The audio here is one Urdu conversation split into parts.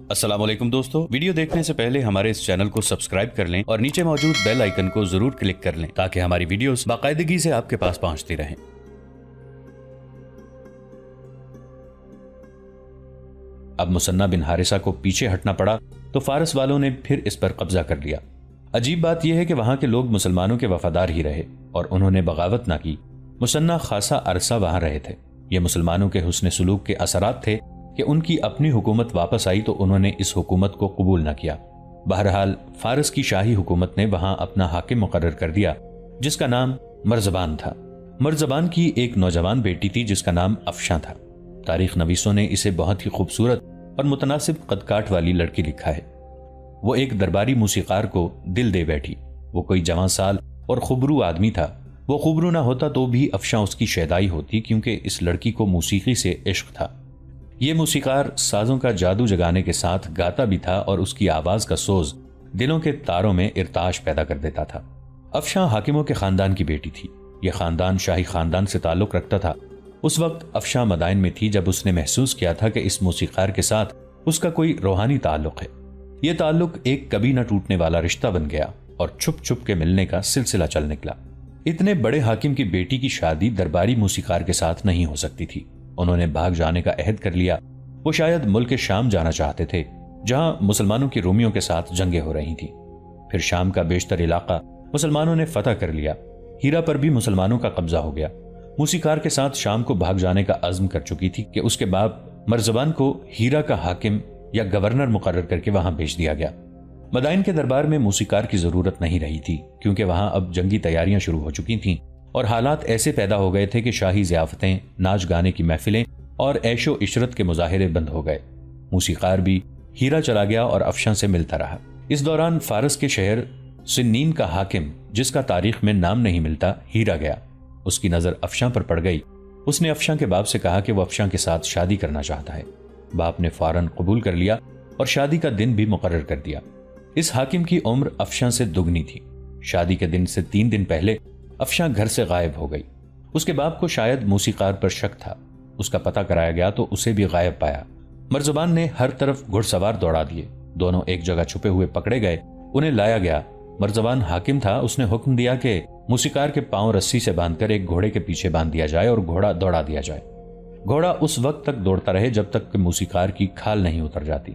السلام علیکم دوستو، ویڈیو دیکھنے سے پہلے ہمارے اس چینل کو سبسکرائب کر لیں اور نیچے موجود بیل آئیکن کو ضرور کلک کر لیں تاکہ ہماری ویڈیوز باقاعدگی سے آپ کے پاس پہنچتی رہیں۔ اب مثنہ بن حارثہ کو پیچھے ہٹنا پڑا تو فارس والوں نے پھر اس پر قبضہ کر لیا۔ عجیب بات یہ ہے کہ وہاں کے لوگ مسلمانوں کے وفادار ہی رہے اور انہوں نے بغاوت نہ کی۔ مثنہ خاصا عرصہ وہاں رہے تھے۔ یہ مسلمانوں کے حسن سلوک کے اثرات تھے کہ ان کی اپنی حکومت واپس آئی تو انہوں نے اس حکومت کو قبول نہ کیا۔ بہرحال فارس کی شاہی حکومت نے وہاں اپنا حاکم مقرر کر دیا جس کا نام مرزبان تھا۔ مرزبان کی ایک نوجوان بیٹی تھی جس کا نام افشاں تھا۔ تاریخ نویسوں نے اسے بہت ہی خوبصورت اور متناسب قد کاٹ والی لڑکی لکھا ہے۔ وہ ایک درباری موسیقار کو دل دے بیٹھی۔ وہ کوئی جوان سال اور خبرو آدمی تھا۔ وہ خبرو نہ ہوتا تو بھی افشاں اس کی شیدائی ہوتی کیونکہ اس لڑکی کو موسیقی سے عشق تھا۔ یہ موسیقار سازوں کا جادو جگانے کے ساتھ گاتا بھی تھا اور اس کی آواز کا سوز دلوں کے تاروں میں ارتعاش پیدا کر دیتا تھا۔ افشاں حاکموں کے خاندان کی بیٹی تھی۔ یہ خاندان شاہی خاندان سے تعلق رکھتا تھا۔ اس وقت افشاں مدائن میں تھی جب اس نے محسوس کیا تھا کہ اس موسیقار کے ساتھ اس کا کوئی روحانی تعلق ہے۔ یہ تعلق ایک کبھی نہ ٹوٹنے والا رشتہ بن گیا اور چھپ چھپ کے ملنے کا سلسلہ چل نکلا۔ اتنے بڑے حاکم کی بیٹی کی شادی درباری موسیقار کے ساتھ نہیں ہو سکتی تھی۔ انہوں نے بھاگ جانے کا عہد کر لیا۔ وہ شاید ملک شام جانا چاہتے تھے جہاں مسلمانوں کی رومیوں کے ساتھ جنگیں ہو رہی تھیں۔ پھر شام کا بیشتر علاقہ مسلمانوں نے فتح کر لیا۔ ہیرا پر بھی مسلمانوں کا قبضہ ہو گیا۔ موسیقار کے ساتھ شام کو بھاگ جانے کا عزم کر چکی تھی کہ اس کے باپ مرزبان کو ہیرا کا حاکم یا گورنر مقرر کر کے وہاں بھیج دیا گیا۔ مدائن کے دربار میں موسیقار کی ضرورت نہیں رہی تھی کیونکہ وہاں اب جنگی تیاریاں شروع ہو چکی تھیں اور حالات ایسے پیدا ہو گئے تھے کہ شاہی ضیافتیں، ناچ گانے کی محفلیں اور عیش و عشرت کے مظاہرے بند ہو گئے۔ موسیقار بھی ہیرا چلا گیا اور افشاں سے ملتا رہا۔ اس دوران فارس کے شہر سنین کا حاکم جس کا تاریخ میں نام نہیں ملتا ہیرا گیا۔ اس کی نظر افشاں پر پڑ گئی۔ اس نے افشاں کے باپ سے کہا کہ وہ افشاں کے ساتھ شادی کرنا چاہتا ہے۔ باپ نے فوراً قبول کر لیا اور شادی کا دن بھی مقرر کر دیا۔ اس حاکم کی عمر افشاں سے دگنی تھی۔ شادی کے دن سے 3 دن پہلے افشاں گھر سے غائب ہو گئی۔ اس کے باپ کو شاید موسیقار پر شک تھا۔ اس کا پتہ کرایا گیا تو اسے بھی غائب پایا۔ مرزبان نے ہر طرف گھڑ سوار دوڑا دیے۔ دونوں ایک جگہ چھپے ہوئے پکڑے گئے۔ انہیں لایا گیا۔ مرزبان حاکم تھا۔ اس نے حکم دیا کہ موسیقار کے پاؤں رسی سے باندھ کر ایک گھوڑے کے پیچھے باندھ دیا جائے اور گھوڑا دوڑا دیا جائے۔ گھوڑا اس وقت تک دوڑتا رہے جب تک کہ موسیقار کی کھال نہیں اتر جاتی۔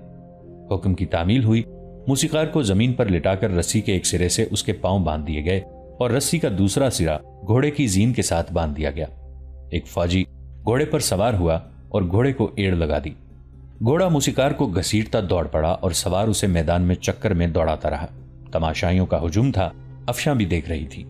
حکم کی تعمیل ہوئی۔ موسیقار کو زمین پر لٹا کر رسی کے ایک سرے سے اس کے پاؤں باندھ دیے گئے اور رسی کا دوسرا سرا گھوڑے کی زین کے ساتھ باندھ دیا گیا۔ ایک فوجی گھوڑے پر سوار ہوا اور گھوڑے کو ایڑ لگا دی۔ گھوڑا موسیقار کو گھسیٹتا دوڑ پڑا اور سوار اسے میدان میں چکر میں دوڑاتا رہا۔ تماشائیوں کا ہجوم تھا۔ افشاں بھی دیکھ رہی تھی۔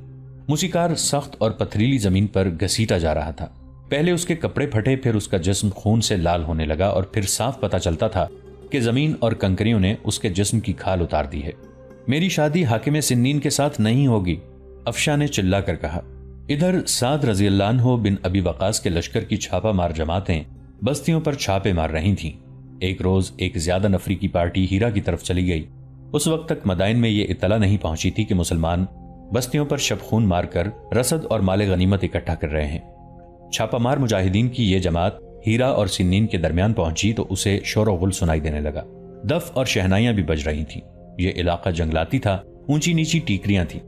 موسیقار سخت اور پتھریلی زمین پر گھسیٹا جا رہا تھا۔ پہلے اس کے کپڑے پھٹے، پھر اس کا جسم خون سے لال ہونے لگا اور پھر صاف پتہ چلتا تھا کہ زمین اور کنکریوں نے اس کے جسم کی کھال اتار دی ہے۔ میری شادی حاکم سنین کے ساتھ نہیں ہوگی، افشاں نے چلا کر کہا۔ ادھر سعد رضی اللہ عنہ بن ابی وقاص کے لشکر کی چھاپا مار جماعتیں بستیوں پر چھاپے مار رہی تھیں۔ ایک روز ایک زیادہ نفری کی پارٹی ہیرا کی طرف چلی گئی۔ اس وقت تک مدائن میں یہ اطلاع نہیں پہنچی تھی کہ مسلمان بستیوں پر شب خون مار کر رسد اور مال غنیمت اکٹھا کر رہے ہیں۔ چھاپا مار مجاہدین کی یہ جماعت ہیرا اور سنین کے درمیان پہنچی تو اسے شور و غل سنائی دینے لگا۔ دف اور شہنائیاں بھی بج رہی تھیں۔ یہ علاقہ جنگلاتی تھا، اونچی نیچی ٹیکریاں تھیں،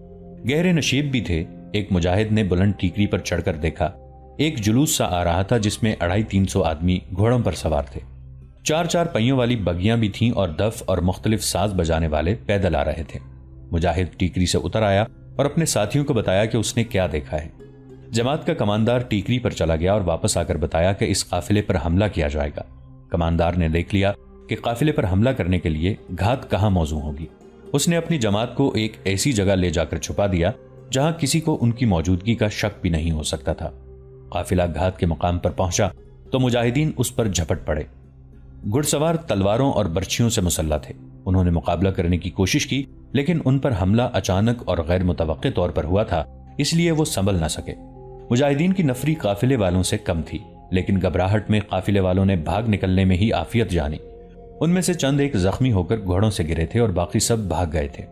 گہرے نشیب بھی تھے۔ ایک مجاہد نے بلند ٹیکری پر چڑھ کر دیکھا۔ ایک جلوس سا آ رہا تھا جس میں 250-300 آدمی گھوڑوں پر سوار تھے۔ 4 پہیوں والی بگیاں بھی تھیں اور دف اور مختلف ساز بجانے والے پیدل آ رہے تھے۔ مجاہد ٹیکری سے اتر آیا اور اپنے ساتھیوں کو بتایا کہ اس نے کیا دیکھا ہے۔ جماعت کا کماندار ٹیکری پر چلا گیا اور واپس آ کر بتایا کہ اس قافلے پر حملہ کیا جائے گا۔ کماندار نے دیکھ لیا کہ قافلے پر حملہ کرنے کے لیے گھات کہاں موزوں ہوگی۔ اس نے اپنی جماعت کو ایک ایسی جگہ لے جا کر چھپا دیا جہاں کسی کو ان کی موجودگی کا شک بھی نہیں ہو سکتا تھا۔ قافلہ گھات کے مقام پر پہنچا تو مجاہدین اس پر جھپٹ پڑے۔ گھڑ سوار تلواروں اور برچھیوں سے مسلح تھے۔ انہوں نے مقابلہ کرنے کی کوشش کی لیکن ان پر حملہ اچانک اور غیر متوقع طور پر ہوا تھا، اس لیے وہ سنبھل نہ سکے۔ مجاہدین کی نفری قافلے والوں سے کم تھی لیکن گھبراہٹ میں قافلے والوں نے بھاگ نکلنے میں ہی عافیت جانی۔ ان میں سے چند ایک زخمی ہو کر گھوڑوں سے گرے تھے اور باقی سب بھاگ گئے تھے۔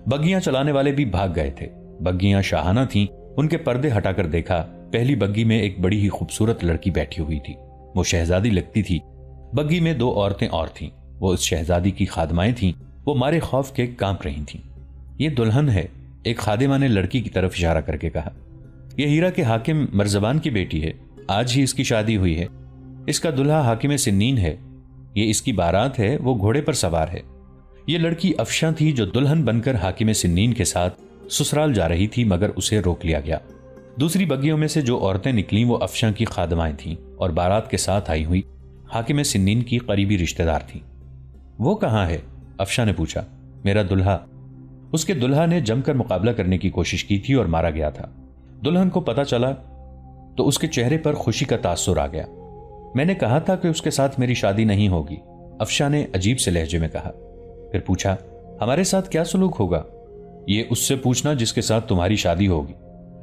بگیاں چلانے والے بھی بھاگ گئے تھے۔ بگیاں شاہانہ تھیں۔ ان کے پردے ہٹا کر دیکھا، پہلی بگی میں ایک بڑی ہی خوبصورت لڑکی بیٹھی ہوئی تھی۔ وہ شہزادی لگتی تھی۔ بگی میں 2 عورتیں اور تھیں۔ وہ اس شہزادی کی خادمائیں تھیں، وہ مارے خوف کے کانپ رہی تھیں۔ یہ دلہن ہے، ایک خادمہ نے لڑکی کی طرف اشارہ کر کے کہا۔ یہ ہیرا کے حاکم مرزبان کی بیٹی ہے، آج ہی اس کی شادی ہوئی ہے۔ اس کا دلہا حاکم سنین ہے، یہ اس کی بارات ہے، وہ گھوڑے پر سوار ہے۔ یہ لڑکی افشاں تھی جو دلہن بن کر حاکم سنین کے ساتھ سسرال جا رہی تھی، مگر اسے روک لیا گیا۔ دوسری بگیوں میں سے جو عورتیں نکلیں وہ افشاں کی خادمائیں تھیں اور بارات کے ساتھ آئی ہوئی حاکم سنین کی قریبی رشتہ دار تھیں۔ وہ کہاں ہے؟ افشاں نے پوچھا۔ میرا دلہا۔ اس کے دلہا نے جم کر مقابلہ کرنے کی کوشش کی تھی اور مارا گیا تھا۔ دلہن کو پتہ چلا تو اس کے چہرے پر خوشی کا تاثر آ گیا۔ میں نے کہا تھا کہ اس کے ساتھ میری شادی نہیں ہوگی، افشاں نے عجیب سے لہجے میں کہا۔ پھر پوچھا، ہمارے ساتھ کیا سلوک ہوگا؟ یہ اس سے پوچھنا جس کے ساتھ تمہاری شادی ہوگی،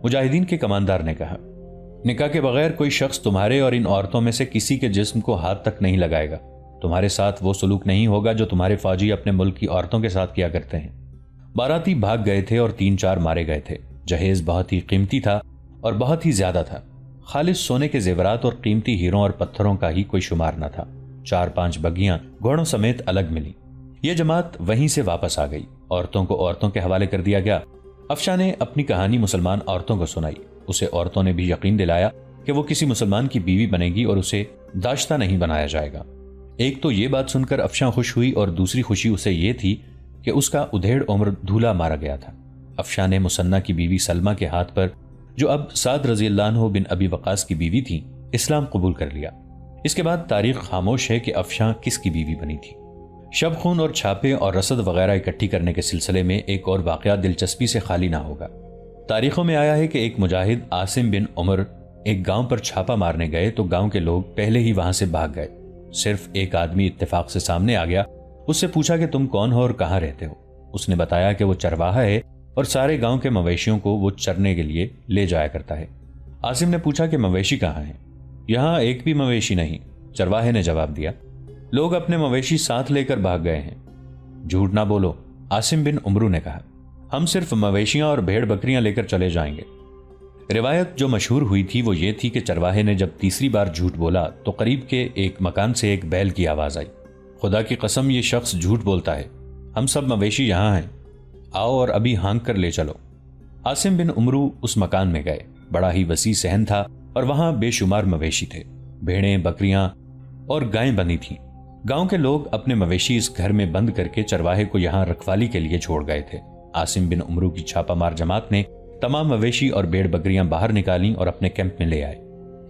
مجاہدین کے کماندار نے کہا۔ نکاح کے بغیر کوئی شخص تمہارے اور ان عورتوں میں سے کسی کے جسم کو ہاتھ تک نہیں لگائے گا۔ تمہارے ساتھ وہ سلوک نہیں ہوگا جو تمہارے فوجی اپنے ملک کی عورتوں کے ساتھ کیا کرتے ہیں۔ باراتی بھاگ گئے تھے اور 3-4 مارے گئے تھے۔ جہیز بہت ہی قیمتی تھا اور بہت ہی زیادہ تھا۔ خالص سونے کے زیورات اور قیمتی ہیروں اور پتھروں کا ہی کوئی شمار نہ تھا۔ 4-5 بگیاں گھوڑوں سمیت الگ ملی۔ یہ جماعت وہیں سے واپس آ گئی۔ عورتوں کو عورتوں کے حوالے کر دیا گیا۔ افشاں نے اپنی کہانی مسلمان عورتوں کو سنائی۔ اسے عورتوں نے بھی یقین دلایا کہ وہ کسی مسلمان کی بیوی بنے گی اور اسے داشتہ نہیں بنایا جائے گا۔ ایک تو یہ بات سن کر افشاں خوش ہوئی اور دوسری خوشی اسے یہ تھی کہ اس کا ادھیڑ عمر دھولا مارا گیا تھا۔ افشاں نے مسنہ کی بیوی سلمہ کے ہاتھ پر، جو اب سعد رضی اللہ عنہ بن ابی وقاص کی بیوی تھی، اسلام قبول کر لیا۔ اس کے بعد تاریخ خاموش ہے کہ افشاں کس کی بیوی بنی تھی۔ شب خون اور چھاپے اور رسد وغیرہ اکٹھی کرنے کے سلسلے میں ایک اور واقعہ دلچسپی سے خالی نہ ہوگا۔ تاریخوں میں آیا ہے کہ ایک مجاہد عاصم بن عمر ایک گاؤں پر چھاپا مارنے گئے تو گاؤں کے لوگ پہلے ہی وہاں سے بھاگ گئے۔ صرف ایک آدمی اتفاق سے سامنے آ گیا۔ اس سے پوچھا کہ تم کون ہو اور کہاں رہتے ہو؟ اس نے بتایا کہ وہ چرواہا ہے اور سارے گاؤں کے مویشیوں کو وہ چرنے کے لیے لے جایا کرتا ہے۔ عاصم نے پوچھا کہ مویشی کہاں ہیں؟ یہاں ایک بھی مویشی نہیں، چرواہے نے جواب دیا۔ لوگ اپنے مویشی ساتھ لے کر بھاگ گئے ہیں۔ جھوٹ نہ بولو، عاصم بن عمرو نے کہا۔ ہم صرف مویشیاں اور بھیڑ بکریاں لے کر چلے جائیں گے۔ روایت جو مشہور ہوئی تھی وہ یہ تھی کہ چرواہے نے جب تیسری بار جھوٹ بولا تو قریب کے ایک مکان سے ایک بیل کی آواز آئی۔ خدا کی قسم یہ شخص جھوٹ بولتا ہے، ہم سب مویشی یہاں ہیں، آؤ اور ابھی ہانک کر لے چلو۔ عاصم بن عمرو اس مکان میں گئے۔ بڑا ہی وسیع صحن تھا اور وہاں بے شمار مویشی تھے، بھیڑیں، بکریاں اور گائیں بندھی تھیں۔ گاؤں کے لوگ اپنے مویشی اس گھر میں بند کر کے چرواہے کو یہاں رکھوالی کے لیے چھوڑ گئے تھے۔ عاصم بن عمرو کی چھاپا مار جماعت نے تمام مویشی اور بھیڑ بکریاں باہر نکالیں اور اپنے کیمپ میں لے آئے۔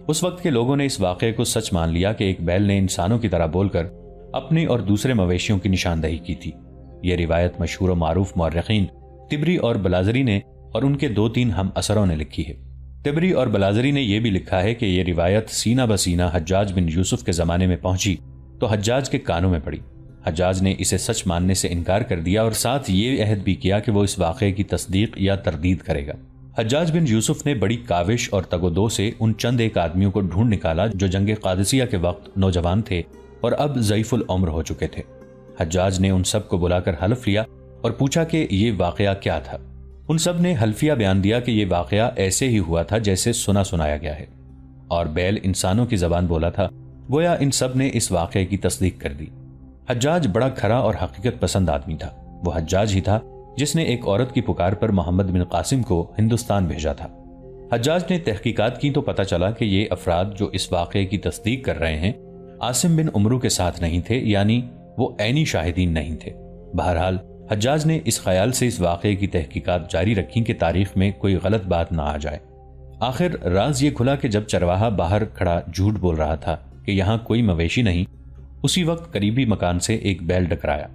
اس وقت کے لوگوں نے اس واقعے کو سچ مان لیا کہ ایک بیل نے انسانوں کی طرح بول کر اپنے اور دوسرے مویشیوں کی نشاندہی کی تھی۔ یہ روایت مشہور و معروف مورخین طبری اور بلازری نے اور ان کے 2-3 ہم اثروں نے لکھی ہے۔ طبری اور بلازری نے یہ بھی لکھا ہے کہ یہ روایت سینہ بسینہ حجاج بن یوسف کے زمانے میں پہنچی تو حجاج کے کانوں میں پڑی۔ حجاج نے اسے سچ ماننے سے انکار کر دیا اور ساتھ یہ عہد بھی کیا کہ وہ اس واقعے کی تصدیق یا تردید کرے گا۔ حجاج بن یوسف نے بڑی کاوش اور تگ و دو سے ان چند ایک آدمیوں کو ڈھونڈ نکالا جو جنگ قادسیہ کے وقت نوجوان تھے اور اب ضعیف العمر ہو چکے تھے۔ حجاج نے ان سب کو بلا کر حلف لیا اور پوچھا کہ یہ واقعہ کیا تھا۔ ان سب نے حلفیہ بیان دیا کہ یہ واقعہ ایسے ہی ہوا تھا جیسے سنایا گیا ہے، اور بیل انسانوں کی زبان بولا تھا۔ گویا ان سب نے اس واقعے کی تصدیق کر دی۔ حجاج بڑا کھرا اور حقیقت پسند آدمی تھا۔ وہ حجاج ہی تھا جس نے ایک عورت کی پکار پر محمد بن قاسم کو ہندوستان بھیجا تھا۔ حجاج نے تحقیقات کی تو پتہ چلا کہ یہ افراد جو اس واقعے کی تصدیق کر رہے ہیں عاصم بن عمرو کے ساتھ نہیں تھے، یعنی وہ عینی شاہدین نہیں تھے۔ بہرحال حجاج نے اس خیال سے اس واقعے کی تحقیقات جاری رکھیں کہ تاریخ میں کوئی غلط بات نہ آ جائے۔ آخر راز یہ کھلا کہ جب چرواہا باہر کھڑا جھوٹ بول رہا تھا کہ یہاں کوئی مویشی نہیں، اسی وقت قریبی مکان سے ایک بیل ٹکرایا۔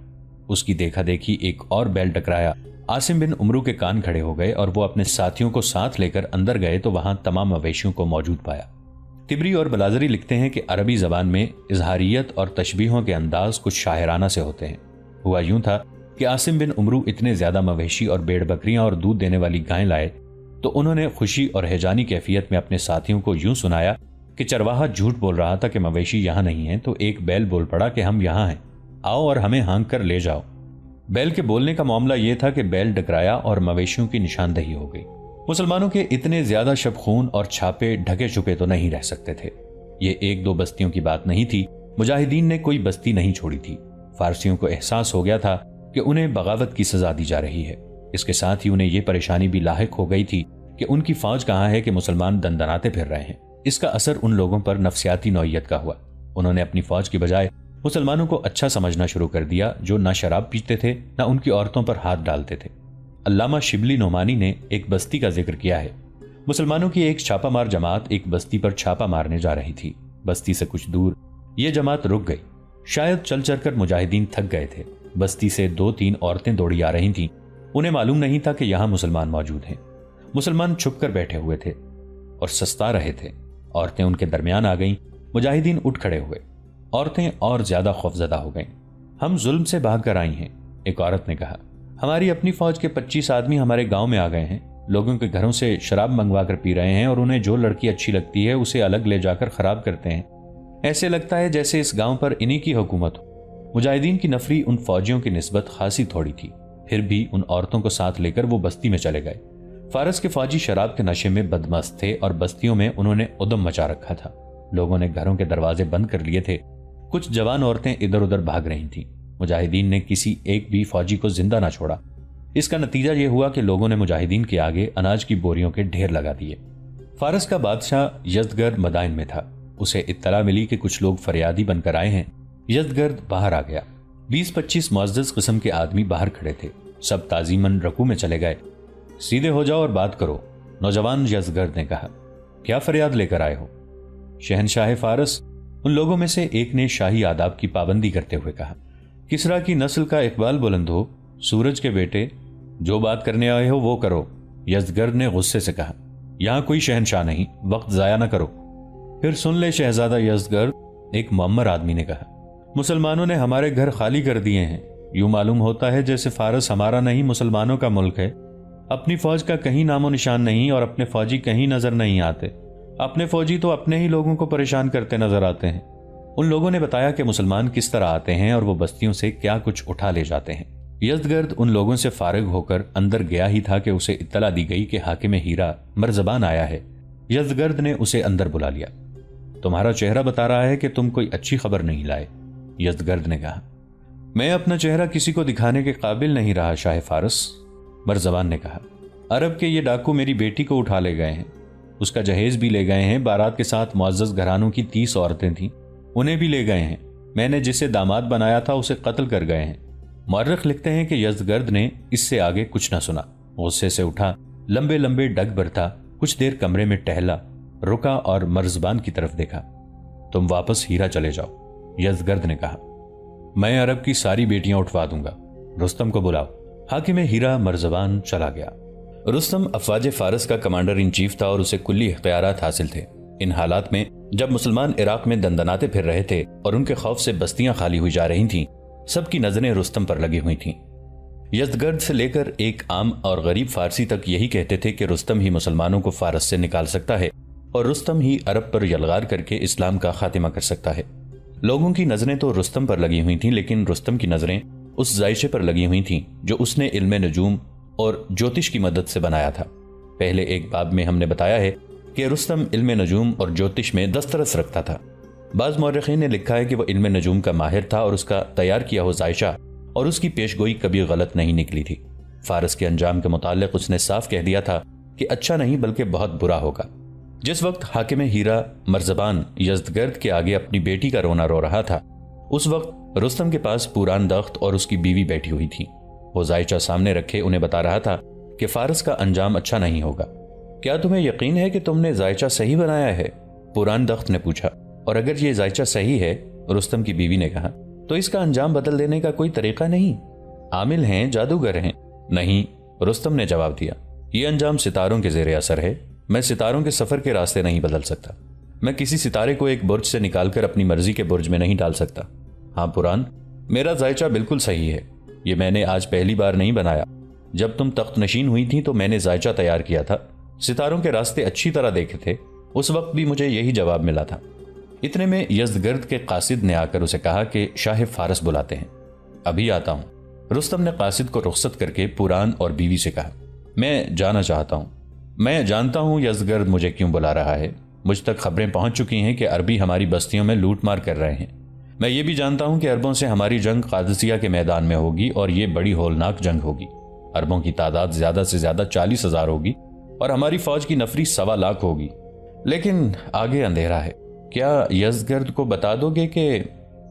اس کی دیکھا دیکھی ایک اور بیل ٹکرایا۔ عاصم بن عمرو کے کان کھڑے ہو گئے اور وہ اپنے ساتھیوں کو ساتھ لے کر اندر گئے تو وہاں تمام مویشیوں کو موجود پایا۔ طبری اور بلازری لکھتے ہیں کہ عربی زبان میں اظہاریت اور تشبیہوں کے انداز کچھ شاعرانہ سے ہوتے ہیں۔ ہوا یوں تھا کہ عاصم بن عمرو اتنے زیادہ مویشی اور بھیڑ بکریاں اور دودھ دینے والی گائیں لائے تو انہوں نے خوشی اور ہیجانی کیفیت میں اپنے ساتھیوں کو یوں سنایا کہ چرواہا جھوٹ بول رہا تھا کہ مویشی یہاں نہیں ہیں، تو ایک بیل بول پڑا کہ ہم یہاں ہیں، آؤ اور ہمیں ہانک کر لے جاؤ۔ بیل کے بولنے کا معاملہ یہ تھا کہ بیل ڈکرایا اور مویشیوں کی نشاندہی ہو گئی۔ مسلمانوں کے اتنے زیادہ شب خون اور چھاپے ڈھکے چھپے تو نہیں رہ سکتے تھے۔ یہ 1-2 بستیوں کی بات نہیں تھی، مجاہدین نے کوئی بستی نہیں چھوڑی تھی۔ فارسیوں کو احساس ہو گیا تھا کہ انہیں بغاوت کی سزا دی جا رہی ہے۔ اس کے ساتھ ہی انہیں یہ پریشانی بھی لاحق ہو گئی تھی کہ ان کی فوج کہاں ہے کہ مسلمان دندناتے پھر رہے ہیں۔ اس کا اثر ان لوگوں پر نفسیاتی نوعیت کا ہوا۔ انہوں نے اپنی فوج کی بجائے مسلمانوں کو اچھا سمجھنا شروع کر دیا، جو نہ شراب پیتے تھے نہ ان کی عورتوں پر ہاتھ ڈالتے تھے۔ علامہ شبلی نعمانی نے ایک بستی کا ذکر کیا ہے۔ مسلمانوں کی ایک چھاپہ مار جماعت ایک بستی پر چھاپہ مارنے جا رہی تھی۔ بستی سے کچھ دور یہ جماعت رک گئی۔ شاید چل چل کر مجاہدین تھک گئے تھے۔ بستی سے 2-3 عورتیں دوڑی آ رہی تھیں۔ انہیں معلوم نہیں تھا کہ یہاں مسلمان موجود ہیں۔ مسلمان چھپ کر بیٹھے ہوئے تھے اور سستا رہے تھے۔ عورتیں ان کے درمیان آ گئیں۔ مجاہدین اٹھ کھڑے ہوئے۔ عورتیں اور زیادہ خوفزدہ ہو گئیں۔ ہم ظلم سے بھاگ کر آئی ہیں، ایک عورت نے کہا۔ ہماری اپنی فوج کے 25 آدمی ہمارے گاؤں میں آ گئے ہیں، لوگوں کے گھروں سے شراب منگوا کر پی رہے ہیں اور انہیں جو لڑکی اچھی لگتی ہے اسے الگ لے جا کر خراب کرتے ہیں۔ ایسے لگتا ہے جیسے اس گاؤں پر انہی کی حکومت ہو۔ مجاہدین کی نفری ان فوجیوں کی نسبت خاصی تھوڑی تھی، پھر بھی ان عورتوں کو ساتھ لے کر وہ بستی میں چلے گئے۔ فارس کے فوجی شراب کے نشے میں بدمست تھے اور بستیوں میں انہوں نے ادم مچا رکھا تھا۔ لوگوں نے گھروں کے دروازے بند کر لیے تھے۔ کچھ جوان عورتیں ادھر ادھر بھاگ رہی تھیں۔ مجاہدین نے کسی ایک بھی فوجی کو زندہ نہ چھوڑا۔ اس کا نتیجہ یہ ہوا کہ لوگوں نے مجاہدین کے آگے اناج کی بوریوں کے ڈھیر لگا دیے۔ فارس کا بادشاہ یزدگرد مدائن میں تھا۔ اسے اطلاع ملی کہ کچھ لوگ فریادی بن کر آئے ہیں۔ یزدگرد باہر آ گیا۔ 20-25 معزز قسم کے آدمی باہر کھڑے تھے۔ سب تعظیماً رکوع میں چلے گئے۔ سیدھے ہو جاؤ اور بات کرو، نوجوان یزدگرد نے کہا۔ کیا فریاد لے کر آئے ہو؟ شہنشاہ فارس، ان لوگوں میں سے ایک نے شاہی آداب کی پابندی کرتے ہوئے کہا۔ کسریٰ کی نسل کا اقبال بلند ہو، سورج کے بیٹے، جو بات کرنے آئے ہو وہ کرو، یزدگرد نے غصے سے کہا۔ یہاں کوئی شہنشاہ نہیں، وقت ضائع نہ کرو۔ پھر سن لے شہزادہ یزدگرد، ایک معمر آدمی نے کہا۔ مسلمانوں نے ہمارے گھر خالی کر دیے ہیں۔ یوں معلوم ہوتا ہے جیسے فارس ہمارا نہیں مسلمانوں کا ملک ہے۔ اپنی فوج کا کہیں نام و نشان نہیں اور اپنے فوجی کہیں نظر نہیں آتے۔ اپنے فوجی تو اپنے ہی لوگوں کو پریشان کرتے نظر آتے ہیں۔ ان لوگوں نے بتایا کہ مسلمان کس طرح آتے ہیں اور وہ بستیوں سے کیا کچھ اٹھا لے جاتے ہیں۔ یزدگرد ان لوگوں سے فارغ ہو کر اندر گیا ہی تھا کہ اسے اطلاع دی گئی کہ حاکم ہیرا مرزبان آیا ہے۔ یزدگرد نے اسے اندر بلا لیا۔ تمہارا چہرہ بتا رہا ہے کہ تم کوئی اچھی خبر نہیں لائے، یزدگرد نے کہا۔ میں اپنا چہرہ کسی کو دکھانے کے قابل نہیں رہا شاہ فارس، مرزبان نے کہا۔ عرب کے یہ ڈاکو میری بیٹی کو اٹھا لے گئے ہیں، اس کا جہیز بھی لے گئے ہیں۔ بارات کے ساتھ معزز گھرانوں کی 30 عورتیں تھیں، انہیں بھی لے گئے ہیں۔ میں نے جسے داماد بنایا تھا اسے قتل کر گئے ہیں۔ مورخ لکھتے ہیں کہ یزدگرد نے اس سے آگے کچھ نہ سنا۔ غصے سے اٹھا، لمبے لمبے ڈگ برتا، کچھ دیر کمرے میں ٹہلا، رکا اور مرزبان کی طرف دیکھا۔ تم واپس ہیرا چلے جاؤ، یزدگرد نے کہا۔ میں عرب کی ساری بیٹیاں اٹھوا دوں گا، رستم کو بلاؤ۔ حاکم ہیرا مرزبان چلا گیا۔ رستم افواج فارس کا کمانڈر ان چیف تھا اور اسے کلی اختیارات حاصل تھے۔ ان حالات میں جب مسلمان عراق میں دندناتے پھر رہے تھے اور ان کے خوف سے بستیاں خالی ہوئی جا رہی تھیں، سب کی نظریں رستم پر لگی ہوئی تھیں۔ یزدگرد سے لے کر ایک عام اور غریب فارسی تک یہی کہتے تھے کہ رستم ہی مسلمانوں کو فارس سے نکال سکتا ہے اور رستم ہی عرب پر یلغار کر کے اسلام کا خاتمہ کر سکتا ہے۔ لوگوں کی نظریں تو رستم پر لگی ہوئی تھیں، لیکن رستم کی نظریں اس ذائچے پر لگی ہوئی تھیں جو اس نے علم نجوم اور جوتش کی مدد سے بنایا تھا۔ پہلے ایک باب میں ہم نے بتایا ہے کہ رستم علم نجوم اور جوتش میں دسترس رکھتا تھا۔ بعض مورخین نے لکھا ہے کہ وہ علم نجوم کا ماہر تھا اور اس کا تیار کیا ہوا ذائچہ اور اس کی پیشگوئی کبھی غلط نہیں نکلی تھی۔ فارس کے انجام کے متعلق اس نے صاف کہہ دیا تھا کہ اچھا نہیں بلکہ بہت برا ہوگا۔ جس وقت حاکم ہیرا مرزبان یزدگرد کے آگے اپنی بیٹی کا رونا رو رہا تھا، اس وقت رستم کے پاس پوران دخت اور اس کی بیوی بیٹھی ہوئی تھی۔ وہ ذائچہ سامنے رکھے انہیں بتا رہا تھا کہ فارس کا انجام اچھا نہیں ہوگا۔ کیا تمہیں یقین ہے کہ تم نے ذائچہ صحیح بنایا ہے؟ پوران دخت نے پوچھا۔ اور اگر یہ ذائچہ صحیح ہے، رستم کی بیوی نے کہا، تو اس کا انجام بدل دینے کا کوئی طریقہ نہیں؟ عامل ہیں، جادوگر ہیں؟ نہیں، رستم نے جواب دیا، یہ انجام ستاروں کے زیر اثر ہے۔ میں ستاروں کے سفر کے راستے نہیں بدل سکتا۔ میں کسی ستارے کو ایک برج سے نکال کر اپنی مرضی کے برج میں نہیں ڈال سکتا۔ ہاں پوران، میرا ذائچہ بالکل صحیح ہے۔ یہ میں نے آج پہلی بار نہیں بنایا۔ جب تم تخت نشین ہوئی تھی تو میں نے ذائچہ تیار کیا تھا، ستاروں کے راستے اچھی طرح دیکھے تھے، اس وقت بھی مجھے یہی جواب ملا تھا۔ اتنے میں یزدگرد کے قاصد نے آ کر اسے کہا کہ شاہ فارس بلاتے ہیں۔ ابھی آتا ہوں۔ رستم نے قاصد کو رخصت کر کے پوران اور بیوی سے کہا، میں جانا چاہتا ہوں۔ میں جانتا ہوں یزدگرد مجھے کیوں بلا رہا ہے۔ مجھ تک خبریں پہنچ چکی ہیں کہ عربی ہماری بستیوں میں لوٹ مار کر رہے ہیں۔ میں یہ بھی جانتا ہوں کہ عربوں سے ہماری جنگ قادسیہ کے میدان میں ہوگی اور یہ بڑی ہولناک جنگ ہوگی۔ عربوں کی تعداد زیادہ سے زیادہ 40,000 ہوگی اور ہماری فوج کی نفری 1.25 ہوگی، لیکن آگے اندھیرا ہے۔ کیا یزدگرد کو بتا دو گے کہ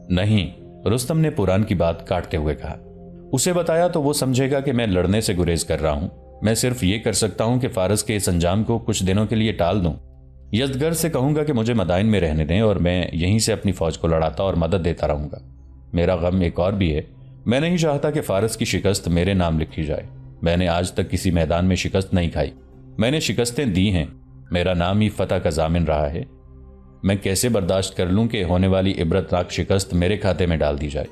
نہیں؟ رستم نے پران کی بات کاٹتے ہوئے کہا۔ اسے بتایا تو وہ سمجھے گا کہ میں لڑنے سے گریز کر رہا ہوں۔ میں صرف یہ کر سکتا ہوں کہ فارس کے اس انجام کو کچھ دنوں کے لیے ٹال دوں۔ یزدگرد سے کہوں گا کہ مجھے مدائن میں رہنے دیں اور میں یہیں سے اپنی فوج کو لڑاتا اور مدد دیتا رہوں گا۔ میرا غم ایک اور بھی ہے، میں نہیں چاہتا کہ فارس کی شکست میرے نام لکھی جائے۔ میں نے آج تک کسی میدان میں شکست نہیں کھائی، میں نے شکستیں دی ہیں، میرا نام ہی فتح کا ضامن رہا ہے۔ میں کیسے برداشت کر لوں کہ ہونے والی عبرتناک شکست میرے کھاتے میں ڈال دی جائے؟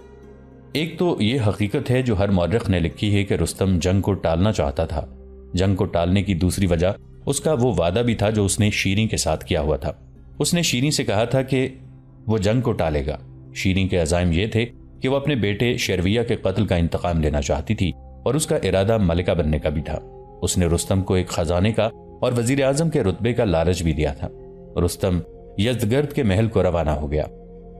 ایک تو یہ حقیقت ہے جو ہر مورخ نے لکھی ہے کہ رستم جنگ کو ٹالنا چاہتا تھا۔ جنگ کو ٹالنے کی دوسری وجہ اس کا وہ وعدہ بھی تھا جو اس نے شیریں کے ساتھ کیا ہوا تھا۔ اس نے شیریں سے کہا تھا کہ وہ جنگ کو ٹالے گا۔ شیریں کے عزائم یہ تھے کہ وہ اپنے بیٹے شیرویہ کے قتل کا انتقام لینا چاہتی تھی اور اس کا ارادہ ملکہ بننے کا بھی تھا۔ اس نے رستم کو ایک خزانے کا اور وزیر اعظم کے رتبے کا لالچ بھی دیا تھا۔ رستم یزدگرد کے محل کو روانہ ہو گیا۔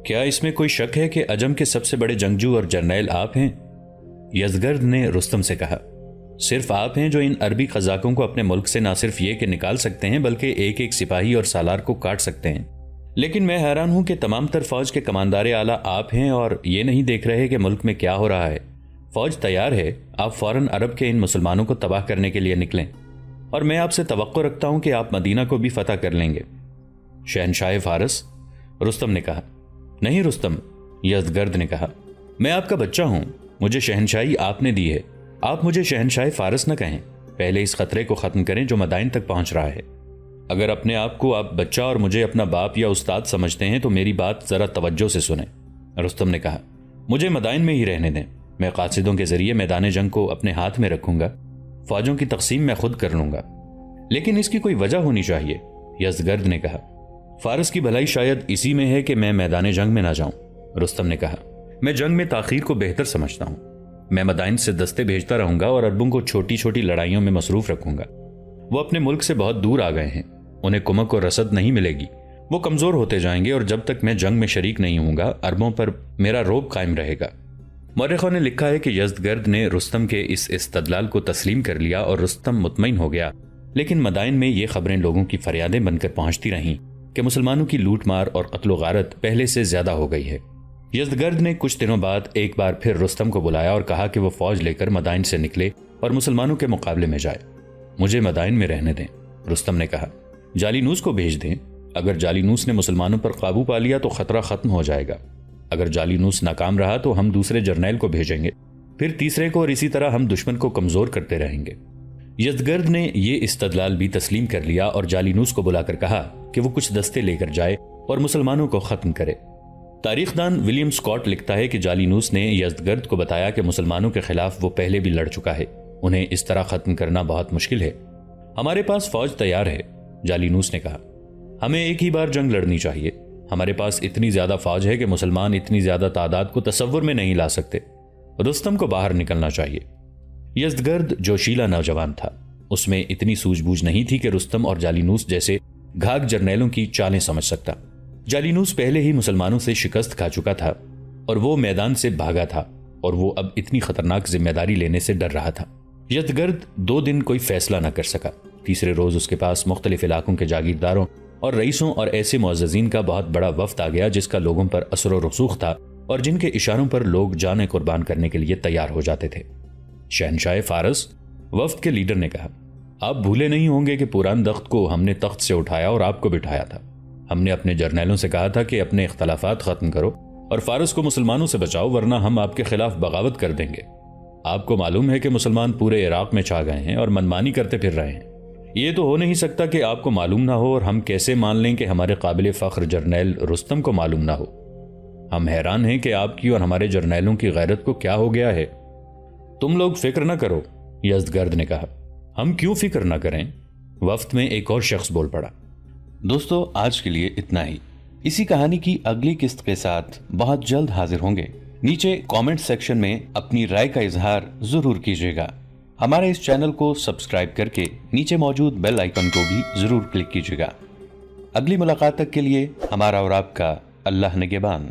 کیا اس میں کوئی شک ہے کہ عجم کے سب سے بڑے جنگجو اور جرنیل آپ ہیں؟ یزدگرد نے رستم سے کہا۔ صرف آپ ہیں جو ان عربی قزاقوں کو اپنے ملک سے نہ صرف یہ کہ نکال سکتے ہیں بلکہ ایک ایک سپاہی اور سالار کو کاٹ سکتے ہیں۔ لیکن میں حیران ہوں کہ تمام تر فوج کے کماندار اعلیٰ آپ ہیں اور یہ نہیں دیکھ رہے کہ ملک میں کیا ہو رہا ہے۔ فوج تیار ہے، آپ فوراً عرب کے ان مسلمانوں کو تباہ کرنے کے لیے نکلیں، اور میں آپ سے توقع رکھتا ہوں کہ آپ مدینہ کو بھی فتح کر لیں گے۔ شہنشاہ فارس، رستم نے کہا۔ نہیں رستم، یزدگرد نے کہا، میں آپ کا بچہ ہوں، مجھے شہنشاہی آپ نے دی ہے، آپ مجھے شہنشاہ فارس نہ کہیں۔ پہلے اس خطرے کو ختم کریں جو مدائن تک پہنچ رہا ہے۔ اگر اپنے آپ کو آپ بچہ اور مجھے اپنا باپ یا استاد سمجھتے ہیں تو میری بات ذرا توجہ سے سنیں۔ رستم نے کہا، مجھے مدائن میں ہی رہنے دیں، میں قاصدوں کے ذریعے میدان جنگ کو اپنے ہاتھ میں رکھوں گا، فوجوں کی تقسیم میں خود کر لوں گا، لیکن اس کی کوئی وجہ ہونی چاہیے۔ یزدگرد نے کہا، فارس کی بھلائی شاید اسی میں ہے کہ میں میدان جنگ میں نہ جاؤں۔ رستم نے کہا، میں جنگ میں تاخیر کو بہتر سمجھتا ہوں، میں مدائن سے دستے بھیجتا رہوں گا اور عربوں کو چھوٹی چھوٹی لڑائیوں میں مصروف رکھوں گا۔ وہ اپنے ملک سے بہت دور آ گئے ہیں، انہیں کمک اور رسد نہیں ملے گی، وہ کمزور ہوتے جائیں گے اور جب تک میں جنگ میں شریک نہیں ہوں گا عربوں پر میرا رعب قائم رہے گا۔ مورخوں نے لکھا ہے کہ یزدگرد نے رستم کے اس استدلال کو تسلیم کر لیا اور رستم مطمئن ہو گیا، لیکن مدائن میں یہ خبریں لوگوں کی فریادیں بن کر پہنچتی رہیں کہ مسلمانوں کی لوٹ مار اور قتل و غارت پہلے سے زیادہ ہو گئی ہے۔ یزدگرد نے کچھ دنوں بعد ایک بار پھر رستم کو بلایا اور کہا کہ وہ فوج لے کر مدائن سے نکلے اور مسلمانوں کے مقابلے میں جائے۔ مجھے مدائن میں رہنے دیں، رستم نے کہا۔ جالینوس کو بھیج دیں، اگر جالینوس نے مسلمانوں پر قابو پا لیا تو خطرہ ختم ہو جائے گا، اگر جالینوس ناکام رہا تو ہم دوسرے جرنیل کو بھیجیں گے، پھر تیسرے کو، اور اسی طرح ہم دشمن کو کمزور کرتے رہیں گے۔ یزدگرد نے یہ استدلال بھی تسلیم کر لیا اور جالینوس کو بلا کر کہا کہ وہ کچھ دستے لے کر جائے اور مسلمانوں کو ختم کرے۔ تاریخ دان ولیم سکاٹ لکھتا ہے کہ جالینوس نے یزدگرد کو بتایا کہ مسلمانوں کے خلاف وہ پہلے بھی لڑ چکا ہے، انہیں اس طرح ختم کرنا بہت مشکل ہے۔ ہمارے پاس فوج تیار ہے، جالینوس نے کہا، ہمیں ایک ہی بار جنگ لڑنی چاہیے، ہمارے پاس اتنی زیادہ فوج ہے کہ مسلمان اتنی زیادہ تعداد کو تصور میں نہیں لا سکتے، رستم کو باہر نکلنا چاہیے۔ یزدگرد جوشیلا نوجوان تھا، اس میں اتنی سوجھ بوجھ نہیں تھی کہ رستم اور جالینوس جیسے گھاگ جرنیلوں کی چالیں سمجھ سکتا۔ جالینوس پہلے ہی مسلمانوں سے شکست کھا چکا تھا اور وہ میدان سے بھاگا تھا اور وہ اب اتنی خطرناک ذمہ داری لینے سے ڈر رہا تھا۔ یزدگرد 2 دن کوئی فیصلہ نہ کر سکا۔ تیسرے روز اس کے پاس مختلف علاقوں کے جاگیرداروں اور رئیسوں اور ایسے معززین کا بہت بڑا وفد آ گیا جس کا لوگوں پر اثر و رسوخ تھا اور جن کے اشاروں پر لوگ جانیں قربان کرنے کے لیے تیار ہو جاتے تھے۔ شہنشاہ فارس، وفد کے لیڈر نے کہا، آپ بھولے نہیں ہوں گے کہ پوران دخت کو ہم نے تخت سے اٹھایا اور آپ کو بٹھایا تھا۔ ہم نے اپنے جرنیلوں سے کہا تھا کہ اپنے اختلافات ختم کرو اور فارس کو مسلمانوں سے بچاؤ ورنہ ہم آپ کے خلاف بغاوت کر دیں گے۔ آپ کو معلوم ہے کہ مسلمان پورے عراق میں چھا گئے ہیں اور منمانی کرتے پھر رہے ہیں۔ یہ تو ہو نہیں سکتا کہ آپ کو معلوم نہ ہو، اور ہم کیسے مان لیں کہ ہمارے قابل فخر جرنیل رستم کو معلوم نہ ہو؟ ہم حیران ہیں کہ آپ کی اور ہمارے جرنیلوں کی غیرت کو کیا ہو گیا ہے۔ تم لوگ فکر نہ کرو، یزدگرد نے کہا۔ ہم کیوں فکر نہ کریں؟ وفد میں ایک اور شخص بول پڑا۔ دوستو، آج کے لیے اتنا ہی۔ اسی کہانی کی اگلی قسط کے ساتھ بہت جلد حاضر ہوں گے۔ نیچے کامنٹ سیکشن میں اپنی رائے کا اظہار ضرور کیجیے گا۔ ہمارے اس چینل کو سبسکرائب کر کے نیچے موجود بیل آئیکن کو بھی ضرور کلک کیجیے گا۔ اگلی ملاقات تک کے لیے ہمارا اور آپ کا اللہ نگہبان۔